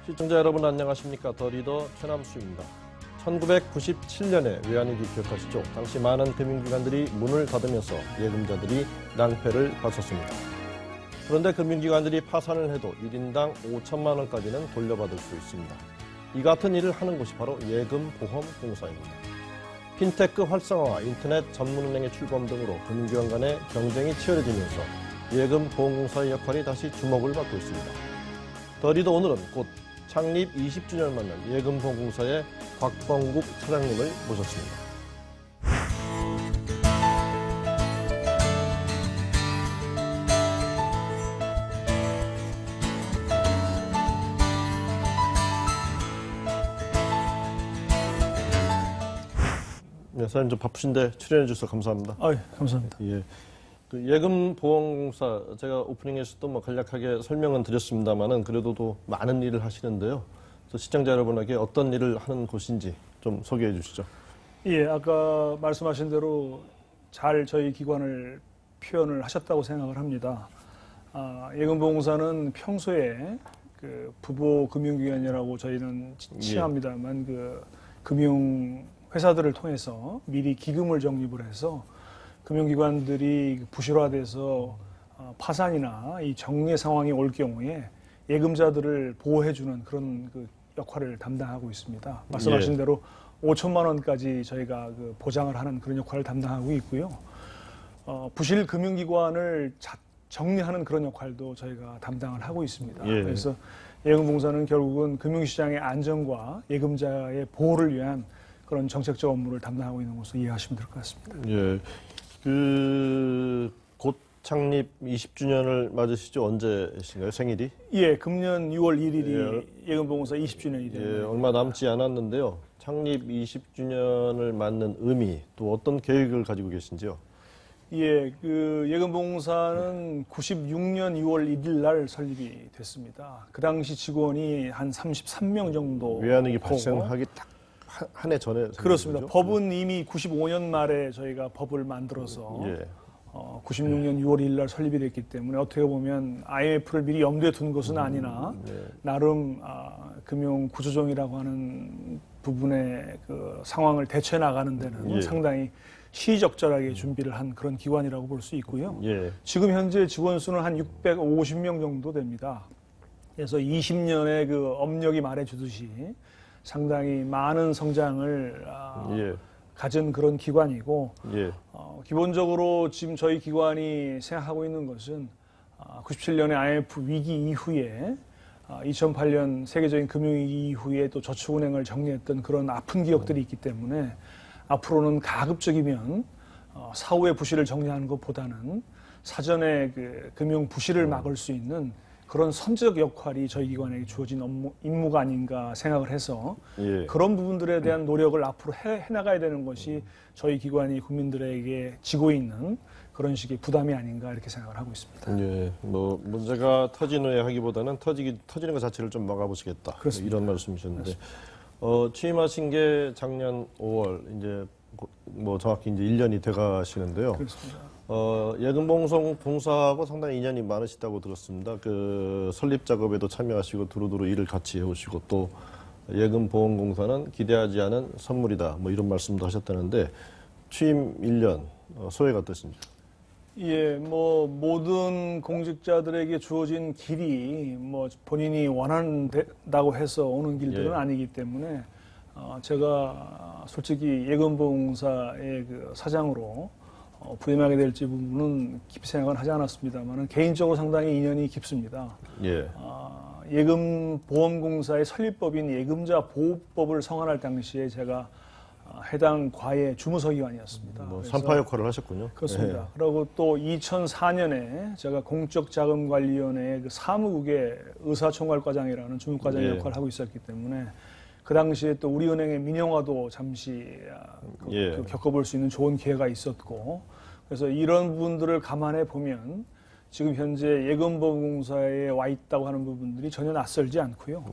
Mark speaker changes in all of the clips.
Speaker 1: 시청자 여러분 안녕하십니까. 더 리더 최남수입니다. 1997년에 외환위기 기억하시죠? 당시 많은 금융기관들이 문을 닫으면서 예금자들이 낭패를 봤었습니다. 그런데 금융기관들이 파산을 해도 1인당 5천만 원까지는 돌려받을 수 있습니다. 이 같은 일을 하는 곳이 바로 예금보험공사입니다. 핀테크 활성화와 인터넷 전문은행의 출범 등으로 금융기관 간의 경쟁이 치열해지면서 예금보험공사의 역할이 다시 주목을 받고 있습니다. 더 리더 오늘은 곧 창립 20주년을 맞는 예금보험공사의 곽범국 사장님을 모셨습니다. 네, 사장님 좀 바쁘신데 출연해 주셔서 감사합니다.
Speaker 2: 감사합니다.
Speaker 1: 예. 그 예금보험공사 제가 오프닝에서도 뭐 간략하게 설명은 드렸습니다만은 그래도 또 많은 일을 하시는데요. 그래서 시청자 여러분에게 어떤 일을 하는 곳인지 좀 소개해 주시죠.
Speaker 2: 예, 아까 말씀하신 대로 잘 저희 기관을 표현을 하셨다고 생각을 합니다. 예금보험공사는 평소에 그 부보 금융기관이라고 저희는 칭합니다만 그 금융 회사들을 통해서 미리 기금을 적립을 해서 금융기관들이 부실화돼서 파산이나 이 정리 상황이 올 경우에 예금자들을 보호해주는 그런 그 역할을 담당하고 있습니다. 말씀하신 대로 5천만 원까지 저희가 그 보장을 하는 그런 역할을 담당하고 있고요. 부실 금융기관을 정리하는 그런 역할도 저희가 담당을 하고 있습니다. 그래서 예금보험공사는 결국은 금융시장의 안정과 예금자의 보호를 위한 그런 정책적 업무를 담당하고 있는 것으로 이해하시면 될 것 같습니다.
Speaker 1: 예. 곧 창립 20주년을 맞으시죠? 언제신가요? 생일이?
Speaker 2: 예, 금년 6월 1일이 예금보험공사 20주년이 됩니다.
Speaker 1: 예, 얼마 남지 않았는데요. 창립 20주년을 맞는 의미, 또 어떤 계획을 가지고 계신지요?
Speaker 2: 예, 그 예금보험공사는 96년 6월 1일 날 설립이 됐습니다. 그 당시 직원이 한 33명 정도.
Speaker 1: 외환위기 발생하기 딱 한 해 전에.
Speaker 2: 그렇습니다. 법은 이미 95년 말에 저희가 법을 만들어서 96년 6월 1일 날 설립이 됐기 때문에 어떻게 보면 IMF를 미리 염두에 둔 것은 아니나 나름 금융 구조조정이라고 하는 부분의 그 상황을 대처해 나가는 데는 상당히 시의적절하게 준비를 한 그런 기관이라고 볼 수 있고요. 지금 현재 직원 수는 한 650명 정도 됩니다. 그래서 20년의 그 업력이 말해주듯이 상당히 많은 성장을 가진 그런 기관이고 기본적으로 지금 저희 기관이 생각하고 있는 것은 97년의 IMF 위기 이후에 2008년 세계적인 금융위기 이후에 또 저축은행을 정리했던 그런 아픈 기억들이 있기 때문에 앞으로는 가급적이면 사후의 부실을 정리하는 것보다는 사전에 그 금융 부실을 막을 수 있는 그런 선제적 역할이 저희 기관에게 주어진 임무가 아닌가 생각을 해서 그런 부분들에 대한 노력을 앞으로 해나가야 되는 것이 저희 기관이 국민들에게 지고 있는 그런 식의 부담이 아닌가 이렇게 생각을 하고 있습니다.
Speaker 1: 예, 뭐 문제가 터진 후에 하기보다는 터지는 것 자체를 좀 막아보시겠다.
Speaker 2: 그렇습니다.
Speaker 1: 이런 말씀이셨는데 취임하신 게 작년 5월 이제 뭐 정확히 이제 1년이 돼가시는데요.
Speaker 2: 그렇습니다.
Speaker 1: 예금보험공사하고 상당히 인연이 많으시다고 들었습니다. 그 설립 작업에도 참여하시고 두루두루 일을 같이 해오시고 또 예금보험공사는 기대하지 않은 선물이다. 뭐 이런 말씀도 하셨다는데 취임 1년 소회가 어떠십니까?
Speaker 2: 예, 뭐 모든 공직자들에게 주어진 길이 뭐 본인이 원한다고 해서 오는 길들은 아니기 때문에 제가 솔직히 예금보험공사의 그 사장으로 부임하게 될지 부분은 깊이 생각은 하지 않았습니다만 개인적으로 상당히 인연이 깊습니다. 예금보험공사의 설립법인 예금자 보호법을 성안할 당시에 제가 해당 과의 주무서기관이었습니다.
Speaker 1: 산파 역할을 하셨군요.
Speaker 2: 그렇습니다. 그리고 또 2004년에 제가 공적자금관리위원회의 그 사무국의 의사총괄과장이라는 주무과장 역할을 하고 있었기 때문에 그 당시에 또 우리은행의 민영화도 잠시 겪어볼 수 있는 좋은 기회가 있었고 그래서 이런 부분들을 감안해 보면 지금 현재 예금보험공사에 와 있다고 하는 부분들이 전혀 낯설지 않고요.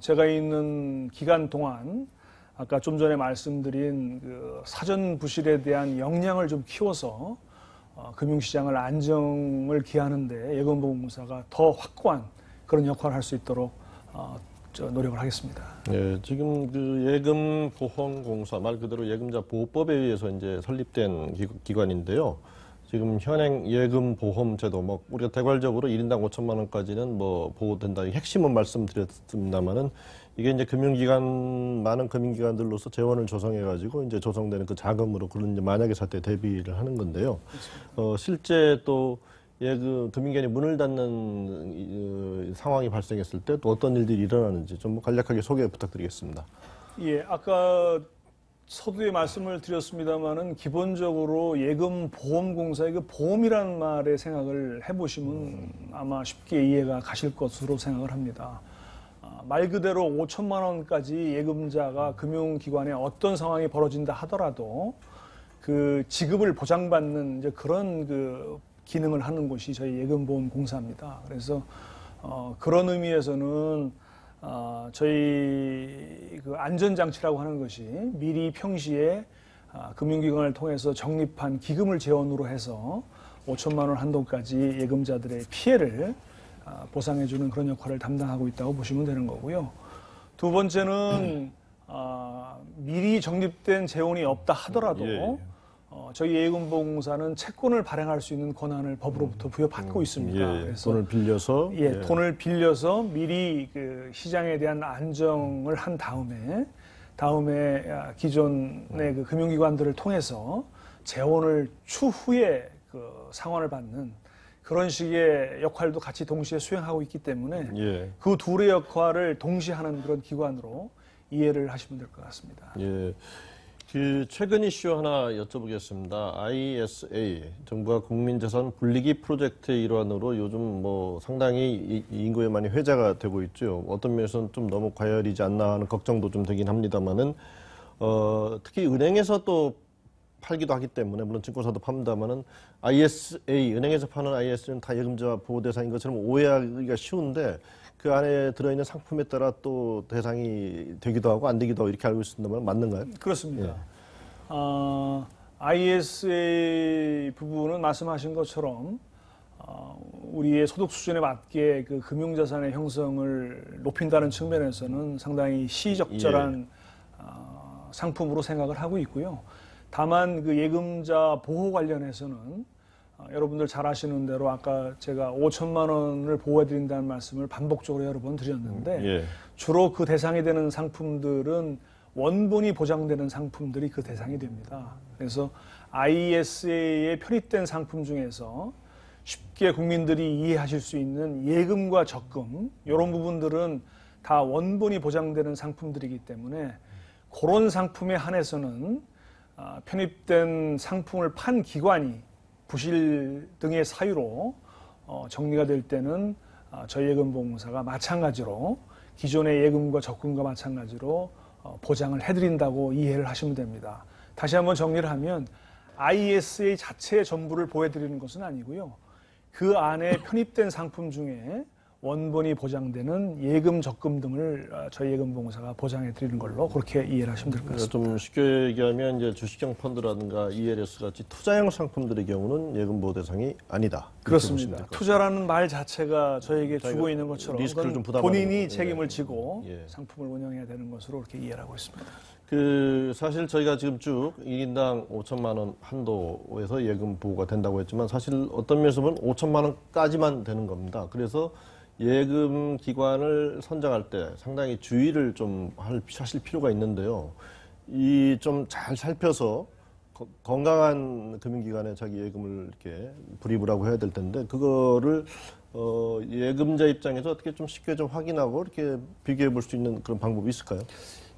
Speaker 2: 제가 있는 기간 동안 아까 좀 전에 말씀드린 그 사전 부실에 대한 역량을 좀 키워서 금융시장을 안정을 기하는데 예금보험공사가 더 확고한 그런 역할을 할 수 있도록 노력을 하겠습니다.
Speaker 1: 예, 지금 그 예금보험공사 말 그대로 예금자 보호법에 의해서 이제 설립된 기관인데요. 지금 현행 예금보험제도 뭐 우리가 대괄적으로 1인당 5천만 원까지는 뭐 보호된다. 핵심은 말씀드렸습니다만은 이게 이제 많은 금융기관들로서 재원을 조성해가지고 이제 조성되는 그 자금으로 그런 이제 만약의 사태에 대비를 하는 건데요. 실제 또 금융기관이 문을 닫는 상황이 발생했을 때 또 어떤 일들이 일어나는지 좀 간략하게 소개 부탁드리겠습니다.
Speaker 2: 예, 아까 서두에 말씀을 드렸습니다만은 기본적으로 예금보험공사의 그 보험이라는 말의 생각을 해보시면 아마 쉽게 이해가 가실 것으로 생각을 합니다. 말 그대로 5천만 원까지 예금자가 금융기관에 어떤 상황이 벌어진다 하더라도 그 지급을 보장받는 이제 그런 그 기능을 하는 곳이 저희 예금보험공사입니다. 그래서 그런 의미에서는 저희 그 안전장치라고 하는 것이 미리 평시에 금융기관을 통해서 적립한 기금을 재원으로 해서 5천만 원 한도까지 예금자들의 피해를 보상해주는 그런 역할을 담당하고 있다고 보시면 되는 거고요. 두 번째는 미리 적립된 재원이 없다 하더라도
Speaker 1: 예.
Speaker 2: 저희 예금보험공사는 채권을 발행할 수 있는 권한을 법으로부터 부여받고 있습니다.
Speaker 1: 예.
Speaker 2: 그래서
Speaker 1: 돈을 빌려서
Speaker 2: 돈을 빌려서 미리 그 시장에 대한 안정을 한 다음에 기존의 그 금융기관들을 통해서 재원을 추후에 그 상환을 받는 그런 식의 역할도 같이 동시에 수행하고 있기 때문에 그 둘의 역할을 동시에 하는 그런 기관으로 이해를 하시면 될 것 같습니다.
Speaker 1: 예. 그 최근 이슈 하나 여쭤보겠습니다. ISA 정부가 국민재산 분리기 프로젝트의 일환으로 요즘 뭐 상당히 이 인구에 많이 회자가 되고 있죠. 어떤 면에서는 좀 너무 과열이지 않나 하는 걱정도 좀 되긴 합니다만은 특히 은행에서 또 팔기도 하기 때문에 물론 증권사도 팝니다만은 ISA 은행에서 파는 ISA는 다 예금자 보호 대상인 것처럼 오해하기가 쉬운데 그 안에 들어있는 상품에 따라 또 대상이 되기도 하고 안 되기도 하고 이렇게 알고 있습니다만 맞는가요?
Speaker 2: 그렇습니다. ISA 부분은 말씀하신 것처럼 우리의 소득 수준에 맞게 그 금융자산의 형성을 높인다는 측면에서는 상당히 시적절한 상품으로 생각을 하고 있고요. 다만 그 예금자 보호 관련해서는 여러분들 잘 아시는 대로 아까 제가 5천만 원을 보호해드린다는 말씀을 반복적으로 여러 번 드렸는데 주로 그 대상이 되는 상품들은 원본이 보장되는 상품들이 그 대상이 됩니다. 그래서 ISA에 편입된 상품 중에서 쉽게 국민들이 이해하실 수 있는 예금과 적금 이런 부분들은 다 원본이 보장되는 상품들이기 때문에 그런 상품에 한해서는 편입된 상품을 판 기관이 부실 등의 사유로 정리가 될 때는 저희 예금보험공사가 마찬가지로 기존의 예금과 적금과 마찬가지로 보장을 해드린다고 이해를 하시면 됩니다. 다시 한번 정리를 하면 ISA 자체의 전부를 보호해드리는 것은 아니고요. 그 안에 편입된 상품 중에 원본이 보장되는 예금, 적금 등을 저희 예금보험공사가 보장해드리는 걸로 그렇게 이해를 하시면 될 것 같습니다.
Speaker 1: 좀 쉽게 얘기하면 이제 주식형 펀드라든가 ELS 같이 투자형 상품들의 경우는 예금보호 대상이 아니다.
Speaker 2: 그렇습니다. 투자라는 말 자체가 저에게 주고 있는 것처럼
Speaker 1: 리스크를 좀
Speaker 2: 본인이 책임을 지고 상품을 운영해야 되는 것으로 그렇게 이해를 하고 있습니다.
Speaker 1: 사실 저희가 지금 쭉 1인당 5천만 원 한도에서 예금 보호가 된다고 했지만 사실 어떤 면에서 보면 5천만 원까지만 되는 겁니다. 그래서 예금 기관을 선정할 때 상당히 주의를 좀 하실 필요가 있는데요. 이 좀 잘 살펴서 건강한 금융기관에 자기 예금을 이렇게 불입을 하고 해야 될 텐데 그거를 예금자 입장에서 어떻게 좀 쉽게 좀 확인하고 이렇게 비교해 볼 수 있는 그런 방법이 있을까요?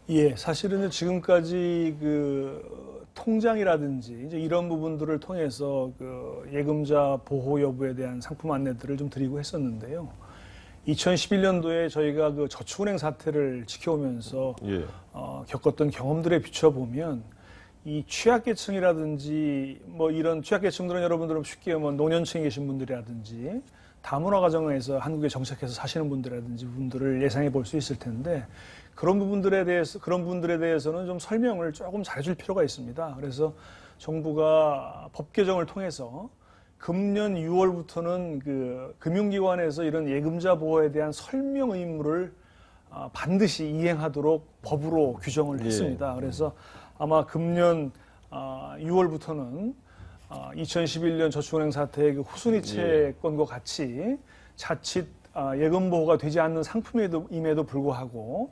Speaker 2: 예, 사실은 지금까지 그 통장이라든지 이제 이런 부분들을 통해서 그 예금자 보호 여부에 대한 상품 안내들을 좀 드리고 했었는데요. 2011년도에 저희가 그 저축은행 사태를 지켜오면서 겪었던 경험들에 비춰보면 이 취약계층이라든지 뭐 이런 취약계층들은 여러분들은 쉽게 뭐 노년층에 계신 분들이라든지 다문화 가정에서 한국에 정착해서 사시는 분들이라든지 분들을 예상해 볼 수 있을 텐데 그런 분들에 대해서는 좀 설명을 조금 잘해줄 필요가 있습니다. 그래서 정부가 법 개정을 통해서 금년 6월부터는 그 금융기관에서 이런 예금자 보호에 대한 설명 의무를 반드시 이행하도록 법으로 규정을 했습니다. 그래서 아마 금년 6월부터는 2011년 저축은행 사태의 그 후순위 채권과 같이 자칫 예금 보호가 되지 않는 상품임에도 불구하고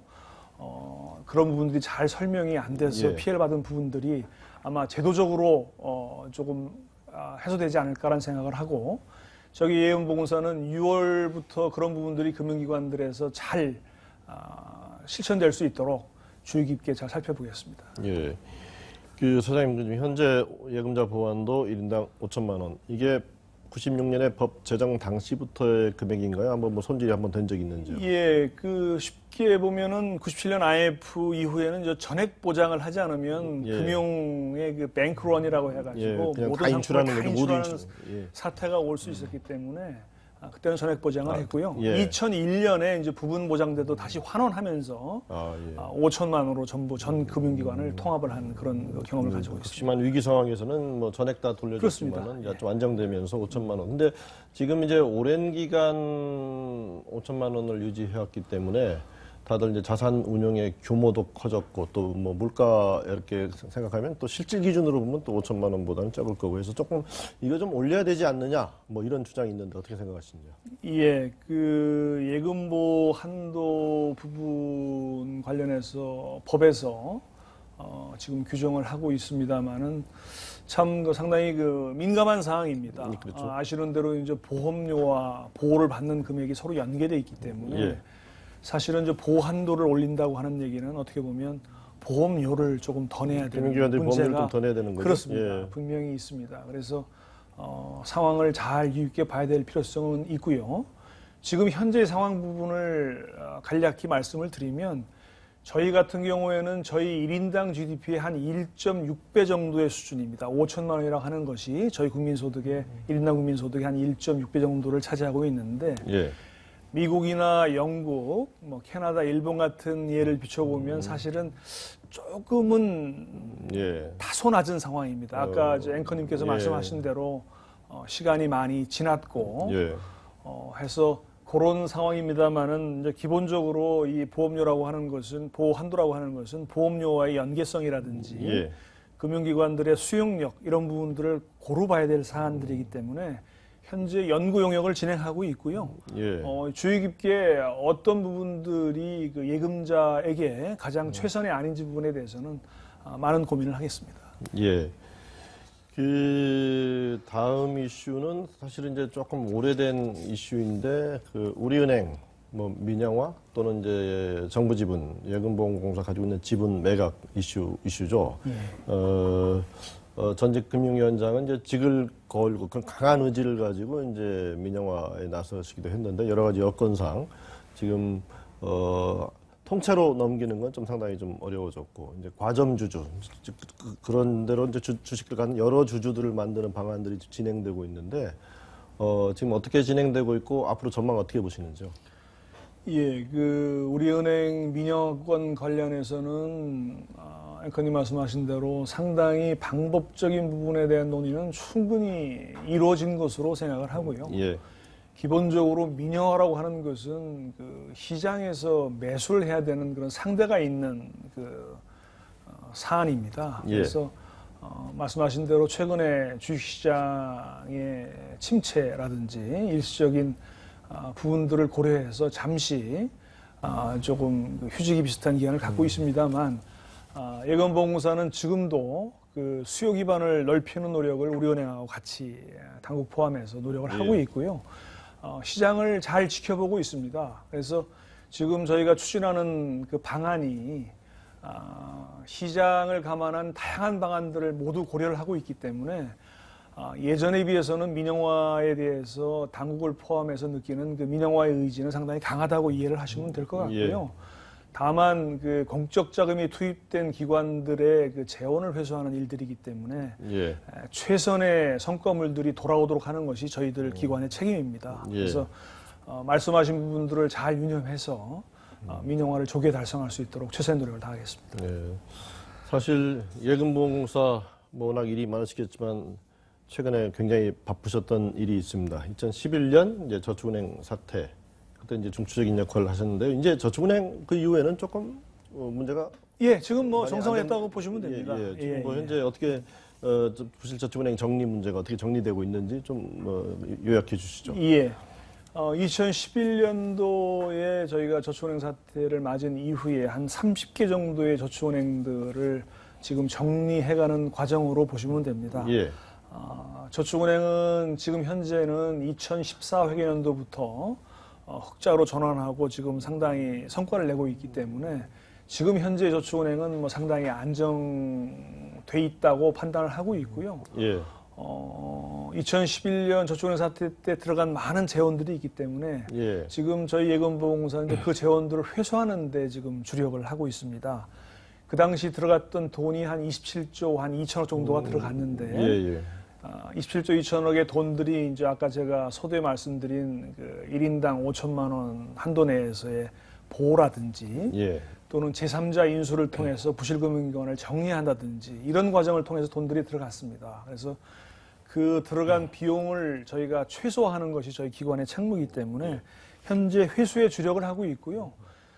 Speaker 2: 그런 부분들이 잘 설명이 안 돼서 피해를 받은 부분들이 아마 제도적으로 조금 해소되지 않을까라는 생각을 하고 저기 예금보험사는 6월부터 그런 부분들이 금융기관들에서 잘 실천될 수 있도록 주의 깊게 잘 살펴보겠습니다.
Speaker 1: 예. 그 사장님, 현재 예금자 보완도 1인당 5천만 원. 이게 96년에 법 제정 당시부터의 금액인가요? 한번 뭐 손질이 한번 된 적이 있는지요?
Speaker 2: 예, 그 쉽게 보면은 97년 IMF 이후에는 전액 보장을 하지 않으면 금융의 그 뱅크런이라고 해가지고 모든 상품을 다 인출하는 사태가 올 수 있었기 때문에 그때는 전액 보장을 했고요. 2001년에 이제 부분 보장제도 다시 환원하면서 5천만 원으로 전부 전 금융기관을 통합을 한 그런 경험을 가지고 있습니다.
Speaker 1: 심한 위기 상황에서는 뭐 전액 다 돌려줬지만은 좀 안정되면서 5천만 원. 근데 지금 이제 오랜 기간 5천만 원을 유지해왔기 때문에 다들 이제 자산 운용의 규모도 커졌고 또 뭐 물가 이렇게 생각하면 또 실질 기준으로 보면 또 5천만 원보다는 적을 거고 해서 조금 이거 좀 올려야 되지 않느냐 뭐 이런 주장이 있는데 어떻게 생각하시는지요?
Speaker 2: 예, 그 예금보호 한도 부분 관련해서 법에서 지금 규정을 하고 있습니다만은 참 상당히 그 민감한 사항입니다.
Speaker 1: 그렇죠.
Speaker 2: 아시는 대로 이제 보험료와 보호를 받는 금액이 서로 연계돼 있기 때문에 사실은 이제 보호 한도를 올린다고 하는 얘기는 어떻게 보면 보험료를 조금 더 내야 되는 문제가
Speaker 1: 좀 더 내야 되는 거죠?
Speaker 2: 그렇습니다. 분명히 있습니다. 그래서 상황을 잘 유의 깊게 봐야 될 필요성은 있고요. 지금 현재 상황 부분을 간략히 말씀을 드리면 저희 같은 경우에는 저희 1인당 GDP의 한 1.6배 정도의 수준입니다. 5천만 원이라고 하는 것이 저희 국민소득의 1인당 국민소득의 한 1.6배 정도를 차지하고 있는데 미국이나 영국, 뭐 캐나다, 일본 같은 예를 비춰보면 사실은 조금은 다소 낮은 상황입니다. 아까 앵커님께서 말씀하신 대로 시간이 많이 지났고 해서 그런 상황입니다만은 이제 기본적으로 이 보험료라고 하는 것은 보호 한도라고 하는 것은 보험료와의 연계성이라든지 금융기관들의 수용력 이런 부분들을 고루 봐야 될 사안들이기 때문에 현재 연구 용역을 진행하고 있고요. 주의 깊게 어떤 부분들이 그 예금자에게 가장 최선의 아닌지 부분에 대해서는 많은 고민을 하겠습니다.
Speaker 1: 그 다음 이슈는 사실은 이제 조금 오래된 이슈인데 그 우리은행 뭐 민영화 또는 이제 정부 지분 예금보험공사 가지고 있는 지분 매각 이슈죠. 전직 금융위원장은 이제 직을 걸고 그런 강한 의지를 가지고 이제 민영화에 나서시기도 했는데 여러 가지 여건상 지금 통째로 넘기는 건 좀 상당히 좀 어려워졌고 이제 과점 주주 그런 대로 이제 주식을 갖는 여러 주주들을 만드는 방안들이 진행되고 있는데 지금 어떻게 진행되고 있고 앞으로 전망 어떻게 보시는지요?
Speaker 2: 예, 그 우리은행 민영화권 관련해서는 앵커님 말씀하신 대로 상당히 방법적인 부분에 대한 논의는 충분히 이루어진 것으로 생각을 하고요. 기본적으로 민영화라고 하는 것은 그 시장에서 매수를 해야 되는 그런 상대가 있는 그 사안입니다. 그래서 말씀하신 대로 최근에 주식시장의 침체라든지 일시적인 부분들을 고려해서 잠시 조금 휴지기 비슷한 기간을 갖고 있습니다만 예금보험공사는 지금도 그 수요 기반을 넓히는 노력을 우리은행하고 같이 당국 포함해서 노력을 하고 있고요. 시장을 잘 지켜보고 있습니다. 그래서 지금 저희가 추진하는 그 방안이 시장을 감안한 다양한 방안들을 모두 고려를 하고 있기 때문에 예전에 비해서는 민영화에 대해서 당국을 포함해서 느끼는 그 민영화의 의지는 상당히 강하다고 이해를 하시면 될 것 같고요. 다만 그 공적 자금이 투입된 기관들의 그 재원을 회수하는 일들이기 때문에 최선의 성과물들이 돌아오도록 하는 것이 저희들 기관의 책임입니다. 그래서 말씀하신 부분들을 잘 유념해서 민영화를 조기에 달성할 수 있도록 최선의 노력을 다하겠습니다.
Speaker 1: 사실 예금보험공사 워낙 일이 많으시겠지만 최근에 굉장히 바쁘셨던 일이 있습니다. 2011년 이제 저축은행 사태 그때 이제 중추적인 역할을 하셨는데 이제 저축은행 그 이후에는 조금 문제가
Speaker 2: 예, 지금 뭐 정상화했다고 보시면 됩니다.
Speaker 1: 지금 뭐 현재 어떻게 부실저축은행 정리 문제가 어떻게 정리되고 있는지 좀 요약해 주시죠.
Speaker 2: 예. 2011년도에 저희가 저축은행 사태를 맞은 이후에 한 30개 정도의 저축은행들을 지금 정리해가는 과정으로 보시면 됩니다.
Speaker 1: 예.
Speaker 2: 저축은행은 지금 현재는 2014 회계연도부터 흑자로 전환하고 지금 상당히 성과를 내고 있기 때문에 지금 현재 저축은행은 뭐 상당히 안정돼 있다고 판단을 하고 있고요.
Speaker 1: 예.
Speaker 2: 2011년 저축은행 사태 때 들어간 많은 재원들이 있기 때문에
Speaker 1: 예.
Speaker 2: 지금 저희 예금보험공사는 그 재원들을 회수하는 데 지금 주력을 하고 있습니다. 그 당시 들어갔던 돈이 한 27조 한 2천억 정도가 들어갔는데 27조 2천억의 돈들이 이제 아까 제가 서두에 말씀드린 그 1인당 5천만 원 한도 내에서의 보호라든지 또는 제3자 인수를 통해서 부실금융기관을 정리한다든지 이런 과정을 통해서 돈들이 들어갔습니다. 그래서 그 들어간 비용을 저희가 최소화하는 것이 저희 기관의 책무이기 때문에 현재 회수에 주력을 하고 있고요.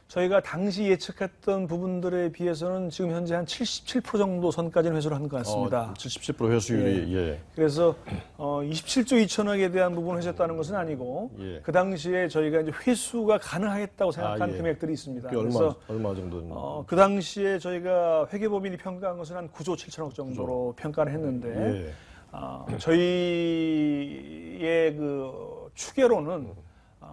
Speaker 2: 저희가 당시 예측했던 부분들에 비해서는 지금 현재 한 77% 정도 선까지는 회수를 한 것 같습니다.
Speaker 1: 77% 회수율이.
Speaker 2: 그래서 27조 2천억에 대한 부분을 회수했다는 것은 아니고 그 당시에 저희가 이제 회수가 가능하겠다고 생각한 금액들이 있습니다.
Speaker 1: 그래서 얼마 정도?
Speaker 2: 그 당시에 저희가 회계법인이 평가한 것은 한 9조 7천억 정도로 평가를 했는데 저희의 그 추계로는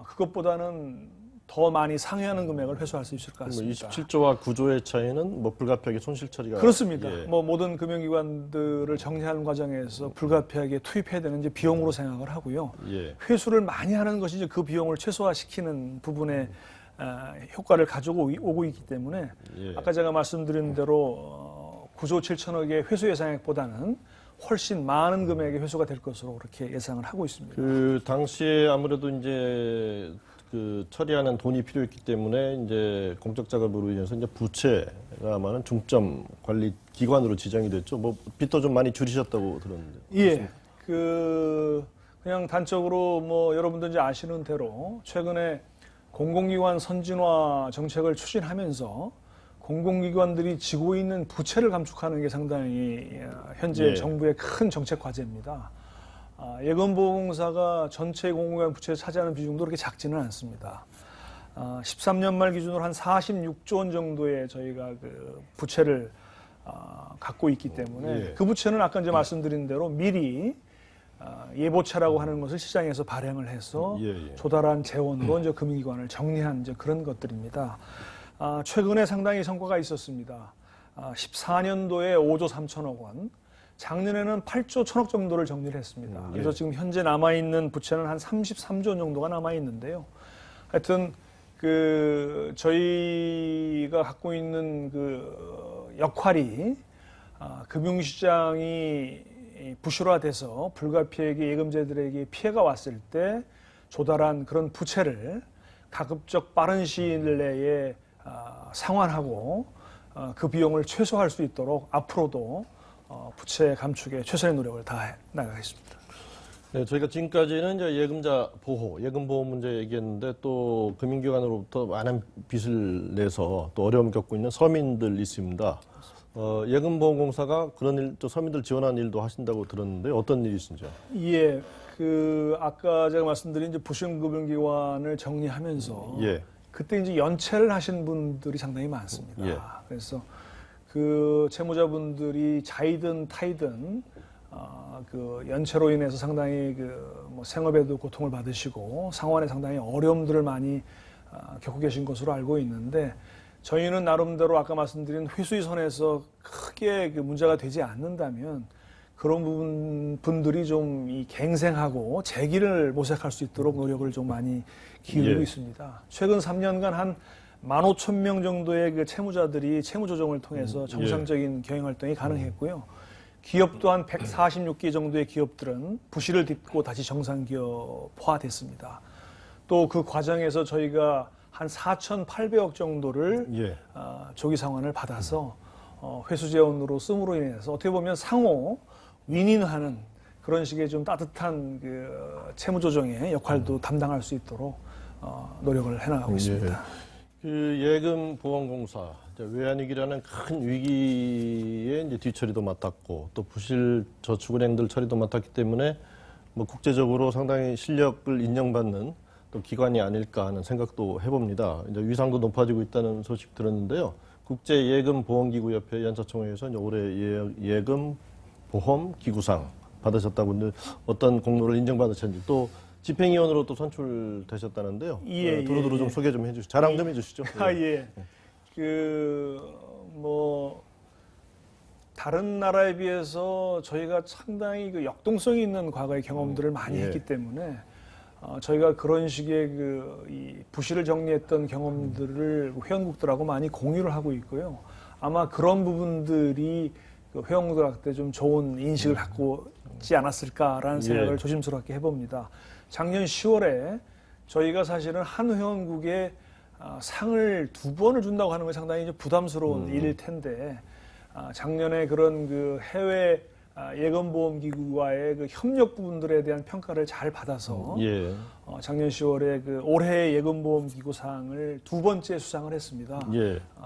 Speaker 2: 그것보다는 더 많이 상회하는 금액을 회수할 수 있을 것 같습니다.
Speaker 1: 27조와 9조의 차이는 뭐 불가피하게 손실 처리가
Speaker 2: 그렇습니다. 뭐 모든 금융기관들을 정리하는 과정에서 불가피하게 투입해야 되는 이제 비용으로 생각을 하고요. 회수를 많이 하는 것이 이제 그 비용을 최소화시키는 부분에 효과를 가지고 오고 있기 때문에 아까 제가 말씀드린 대로 9조 7천억의 회수 예상액보다는 훨씬 많은 금액의 회수가 될 것으로 그렇게 예상을 하고 있습니다.
Speaker 1: 그 당시에 아무래도 이제 그 처리하는 돈이 필요했기 때문에 이제 공적 작업으로 인해서 이제 부채가 많은 중점 관리 기관으로 지정이 됐죠. 뭐 빚도 좀 많이 줄이셨다고 들었는데.
Speaker 2: 예. 그냥 단적으로 뭐 여러분들 이제 아시는 대로 최근에 공공기관 선진화 정책을 추진하면서 공공기관들이 지고 있는 부채를 감축하는 게 상당히 현재 정부의 큰 정책 과제입니다. 예금보험공사가 전체 공공기관 부채를 차지하는 비중도 그렇게 작지는 않습니다. 13년 말 기준으로 한 46조 원 정도의 저희가 그 부채를 갖고 있기 때문에 그 부채는 아까 이제 말씀드린 대로 미리 예보채라고 하는 것을 시장에서 발행을 해서 조달한 재원으로 이제 금융기관을 정리한 이제 그런 것들입니다. 최근에 상당히 성과가 있었습니다. 14년도에 5조 3천억 원, 작년에는 8조 1천억 정도를 정리를 했습니다. 그래서 지금 현재 남아있는 부채는 한 33조 정도가 남아있는데요. 하여튼, 저희가 갖고 있는 그 역할이, 금융시장이 부실화돼서 불가피하게 예금자들에게 피해가 왔을 때 조달한 그런 부채를 가급적 빠른 시일 내에 상환하고 그 비용을 최소화할 수 있도록 앞으로도 부채 감축에 최선의 노력을 다해 나가겠습니다.
Speaker 1: 네, 저희가 지금까지는 이제 예금자 보호, 예금 보호 문제 얘기했는데 또 금융기관으로부터 많은 빚을 내서 또 어려움 겪고 있는 서민들 있습니다. 예금보험공사가 그런 일, 또 서민들 지원하는 일도 하신다고 들었는데 어떤 일이신지요?
Speaker 2: 예, 아까 제가 말씀드린 이제 부실금융기관을 정리하면서 그때 이제 연체를 하신 분들이 상당히 많습니다. 그래서 그 채무자분들이 자이든 타이든 그 연체로 인해서 상당히 뭐 생업에도 고통을 받으시고 상환에 상당히 어려움들을 많이 겪고 계신 것으로 알고 있는데 저희는 나름대로 아까 말씀드린 회수의 선에서 크게 문제가 되지 않는다면 그런 분들이 좀 이 갱생하고 재기를 모색할 수 있도록 노력을 좀 많이 기울이고 있습니다. 최근 3년간 한 15,000명 정도의 그 채무자들이 채무조정을 통해서 정상적인 경영활동이 가능했고요. 기업 또한 146개 정도의 기업들은 부실을 딛고 다시 정상기업화됐습니다. 또 그 과정에서 저희가 한 4,800억 정도를 조기 상환을 받아서 회수 재원으로 씀으로 인해서 어떻게 보면 상호 윈윈하는 그런 식의 좀 따뜻한 그 채무 조정의 역할도 담당할 수 있도록 노력을 해나가고 있습니다.
Speaker 1: 그 예금보험공사 외환위기라는 큰 위기에 이제 뒤처리도 맡았고 또 부실 저축은행들 처리도 맡았기 때문에 뭐 국제적으로 상당히 실력을 인정받는 또 기관이 아닐까 하는 생각도 해봅니다. 이제 위상도 높아지고 있다는 소식 들었는데요. 국제예금보험기구협회 연사총회에서 이제 올해 예금보험기구상 받으셨다고 어떤 공로를 인정받으셨는지 또 집행위원으로 또 선출되셨다는데요. 두루두루 좀 소개 좀 해주시죠. 자랑 좀 해주시죠.
Speaker 2: 예. 다른 나라에 비해서 저희가 상당히 그 역동성이 있는 과거의 경험들을 많이 했기 때문에 저희가 그런 식의 이 부실을 정리했던 경험들을 회원국들하고 많이 공유를 하고 있고요. 아마 그런 부분들이 그 회원국들한테 좀 좋은 인식을 갖고 있지 않았을까라는 생각을 조심스럽게 해봅니다. 작년 10월에 저희가 사실은 한 회원국에 상을 2번을 준다고 하는 건 상당히 부담스러운 일일 텐데 작년에 그런 그 해외 예금보험기구와의 그 협력 부분들에 대한 평가를 잘 받아서 작년 10월에 그 올해 예금보험기구상을 2번째 수상을 했습니다.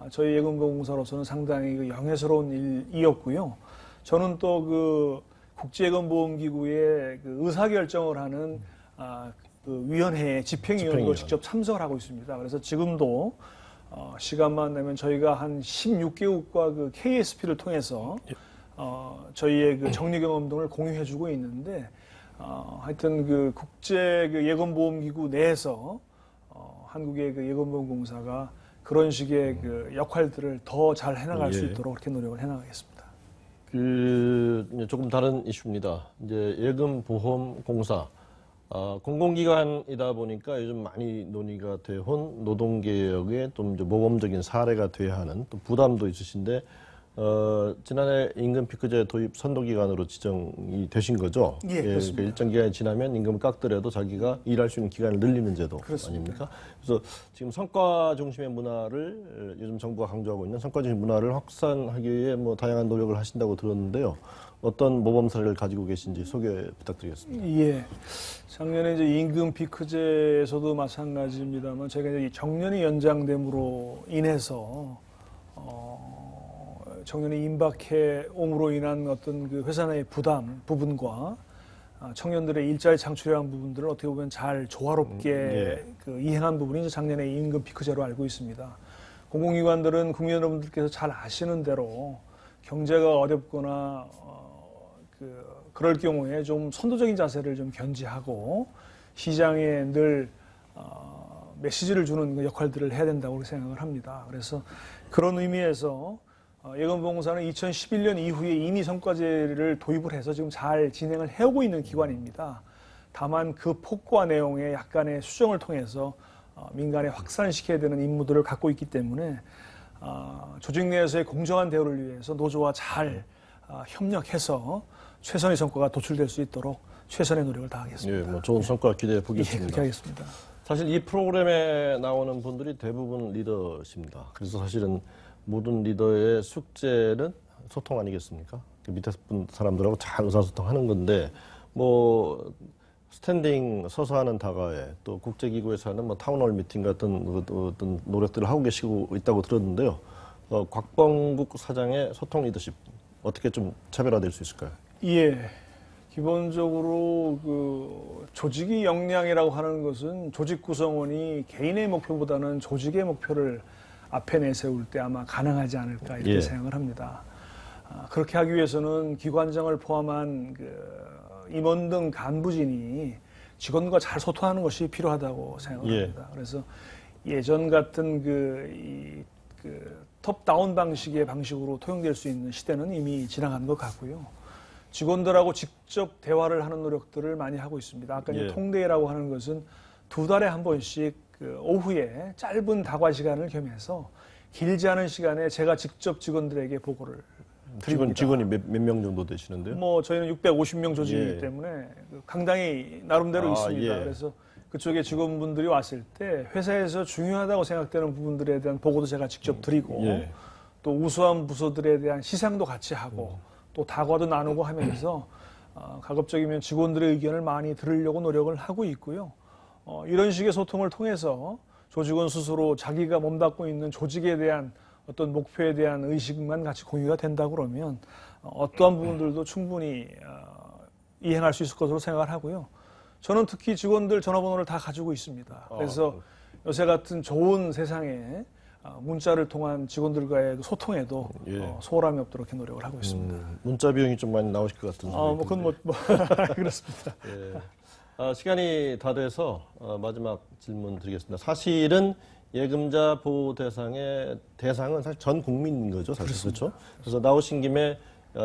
Speaker 2: 저희 예금보험공사로서는 상당히 그 영예스러운 일이었고요. 저는 또 그 국제예금보험기구의 그 의사결정을 하는 그 위원회의 집행위원으로 직접 참석을 하고 있습니다. 그래서 지금도 시간만 내면 저희가 한 16개국과 그 KSP를 통해서 저희의 그 정리 경험 등을 공유해주고 있는데 하여튼 그 국제 그 예금보험기구 내에서 한국의 그 예금보험공사가 그런 식의 그 역할들을 더 잘 해나갈 수 있도록 그렇게 노력을 해나가겠습니다.
Speaker 1: 조금 다른 이슈입니다. 이제 예금보험공사 공공기관이다 보니까 요즘 많이 논의가 되온 노동개혁의 좀 이제 모범적인 사례가 돼야 하는 또 부담도 있으신데 지난해 임금 피크제 도입 선도기관으로 지정이 되신 거죠?
Speaker 2: 그렇습니다.
Speaker 1: 그 일정 기간이 지나면 임금을 깎더라도 자기가 일할 수 있는 기간을 늘리는 제도 아닙니까? 그래서 지금 성과 중심의 문화를 요즘 정부가 강조하고 있는 성과 중심 문화를 확산하기 위해 뭐 다양한 노력을 하신다고 들었는데요. 어떤 모범 사례를 가지고 계신지 소개 부탁드리겠습니다.
Speaker 2: 작년에 이제 임금 피크제에서도 마찬가지입니다만 저희가 이제 정년이 연장됨으로 인해서 정년이 임박해 옴으로 인한 어떤 그 회사 내의 부분과 청년들의 일자리 창출에 대한 부분들을 어떻게 보면 잘 조화롭게 그 이행한 부분이 이제 작년에 임금 피크제로 알고 있습니다. 공공기관들은 국민 여러분들께서 잘 아시는 대로 경제가 어렵거나 그럴 경우에 좀 선도적인 자세를 좀 견지하고 시장에 늘 메시지를 주는 그 역할들을 해야 된다고 생각을 합니다. 그래서 그런 의미에서 예금보험공사는 2011년 이후에 이미 성과제를 도입을 해서 지금 잘 진행을 해오고 있는 기관입니다. 다만 그 폭과 내용에 약간의 수정을 통해서 민간에 확산시켜야 되는 임무들을 갖고 있기 때문에 조직 내에서의 공정한 대우를 위해서 노조와 잘 협력해서 최선의 성과가 도출될 수 있도록 최선의 노력을 다하겠습니다.
Speaker 1: 뭐 좋은 성과 기대해 보겠습니다.
Speaker 2: 그렇게 하겠습니다.
Speaker 1: 사실 이 프로그램에 나오는 분들이 대부분 리더십니다. 그래서 사실은 모든 리더의 숙제는 소통 아니겠습니까? 그 밑에 사람들하고 잘 의사소통하는 건데 뭐 스탠딩 서서 하는 다가에 또 국제기구에서 하는 뭐 타운홀 미팅 같은 어떤 노력들을 하고 계시고 있다고 들었는데요. 곽범국 사장의 소통 리더십 어떻게 좀 차별화될 수 있을까요?
Speaker 2: 기본적으로 그 조직의 역량이라고 하는 것은 조직 구성원이 개인의 목표보다는 조직의 목표를 앞에 내세울 때 아마 가능하지 않을까 이렇게 생각을 합니다. 그렇게 하기 위해서는 기관장을 포함한 그 임원 등 간부진이 직원과 잘 소통하는 것이 필요하다고 생각을 합니다. 그래서 예전 같은 톱다운 방식으로 통용될 수 있는 시대는 이미 지나간 것 같고요. 직원들하고 직접 대화를 하는 노력들을 많이 하고 있습니다. 아까 이제 통대회라고 하는 것은 2달에 한 번씩 그 오후에 짧은 다과 시간을 겸해서 길지 않은 시간에 제가 직접 직원들에게 보고를 드립니다.
Speaker 1: 직원이 몇 명 정도 되시는데요?
Speaker 2: 뭐 저희는 650명 조직이기 때문에 강당이 나름대로 있습니다. 그래서 그쪽에 직원분들이 왔을 때 회사에서 중요하다고 생각되는 부분들에 대한 보고도 제가 직접 드리고 또 우수한 부서들에 대한 시상도 같이 하고 또 다과도 나누고 하면서 가급적이면 직원들의 의견을 많이 들으려고 노력을 하고 있고요. 이런 식의 소통을 통해서 조직원 스스로 자기가 몸담고 있는 조직에 대한 어떤 목표에 대한 의식만 같이 공유가 된다 그러면 어떠한 부분들도 충분히 이행할 수 있을 것으로 생각을 하고요. 저는 특히 직원들 전화번호를 다 가지고 있습니다. 그래서 요새 같은 좋은 세상에 문자를 통한 직원들과의 소통에도 소홀함이 없도록 노력을 하고 있습니다.
Speaker 1: 문자 비용이 좀 많이 나오실 것 같은 생각이
Speaker 2: 그건 그렇습니다.
Speaker 1: 예. 시간이 다 돼서 마지막 질문 드리겠습니다. 사실은 예금자 보호 대상은 사실 전 국민인 거죠, 사실. 그렇죠? 그래서 나오신 김에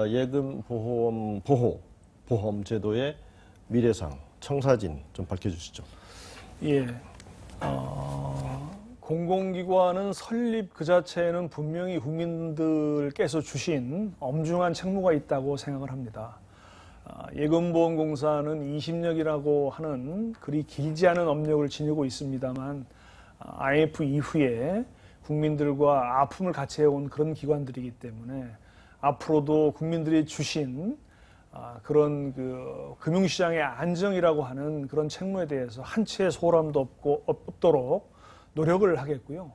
Speaker 1: 예금 보험 제도의 미래상, 청사진 좀 밝혀주시죠.
Speaker 2: 예. 공공기관은 설립 그 자체에는 분명히 국민들께서 주신 엄중한 책무가 있다고 생각을 합니다. 예금보험공사는 20년이라고 하는 그리 길지 않은 업력을 지니고 있습니다만 IMF 이후에 국민들과 아픔을 같이 해온 그런 기관들이기 때문에 앞으로도 국민들이 주신 그런 그 금융시장의 안정이라고 하는 그런 책무에 대해서 한치의 소홀함도 없도록 노력을 하겠고요.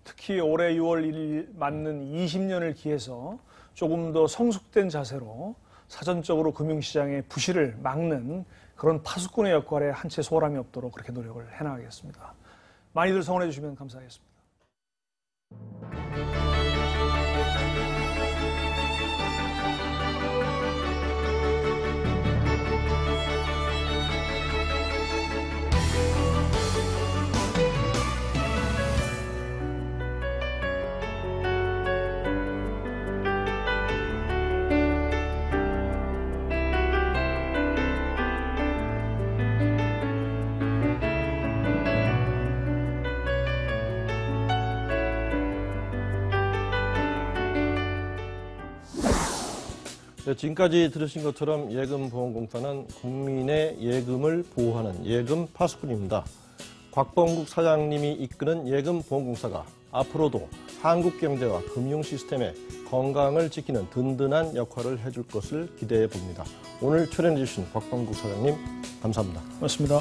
Speaker 2: 특히 올해 6월 1일 맞는 20년을 기해서 조금 더 성숙된 자세로 사전적으로 금융시장의 부실을 막는 그런 파수꾼의 역할에 한치의 소홀함이 없도록 그렇게 노력을 해나가겠습니다. 많이들 성원해 주시면 감사하겠습니다.
Speaker 1: 네, 지금까지 들으신 것처럼 예금보험공사는 국민의 예금을 보호하는 예금 파수꾼입니다. 곽범국 사장님이 이끄는 예금보험공사가 앞으로도 한국 경제와 금융 시스템의 건강을 지키는 든든한 역할을 해줄 것을 기대해 봅니다. 오늘 출연해 주신 곽범국 사장님 감사합니다.
Speaker 2: 고맙습니다.